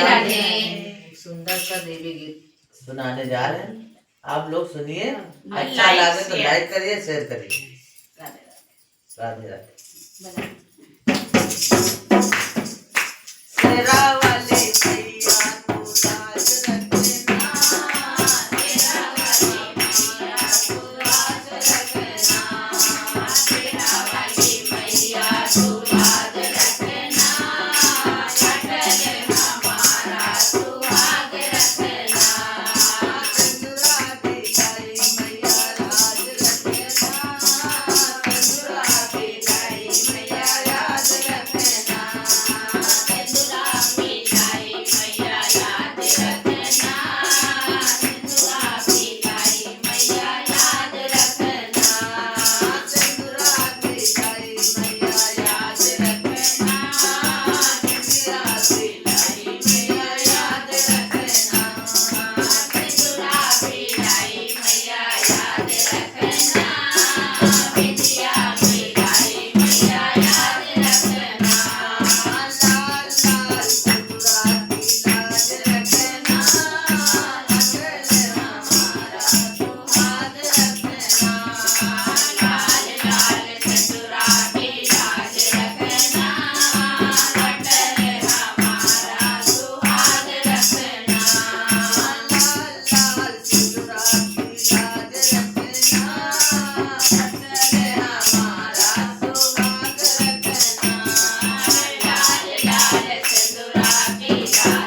राधे। सुंदर सा देवी गीत सुनाने जा रहे हैं, आप लोग सुनिए। हाँ, अच्छा like, लगे तो share। लाइक करिए, शेयर करिए। राधे राधे राधे। राधे। शेरा वाले भैया को लाज रखना, तेरा वाली मैया तू लाज रखना, तेरा वाली मैया तू लाज रखना, अटल हमारा तू आग रखना, चंद्रा दिखाई मैया लाज रखना, चंदुरा पिलाई मैया याद रखना, चंदुरा पिलाई मैया याद रखना, चंदुरा पिलाई मैया याद रखना, चंद्रा दिखाई मैया याद रखना, चंदुरा पिलाई मैया याद रखना, चंदुरा पिलाई मैया याद रखना, विद्या पिलाई मैया याद रखना, लाल लाल चंद्रा की लाज रखना, अटल हमारा तू हाथ रखना, लाल लाल चंदुरा की लाज रखना, अटल हमारा तू हाथ रखना, लाल लाल चंद्रा की लाज रखना, अटल हमारा तू हाथ रखना, लाल लाल चंदुरा की लाज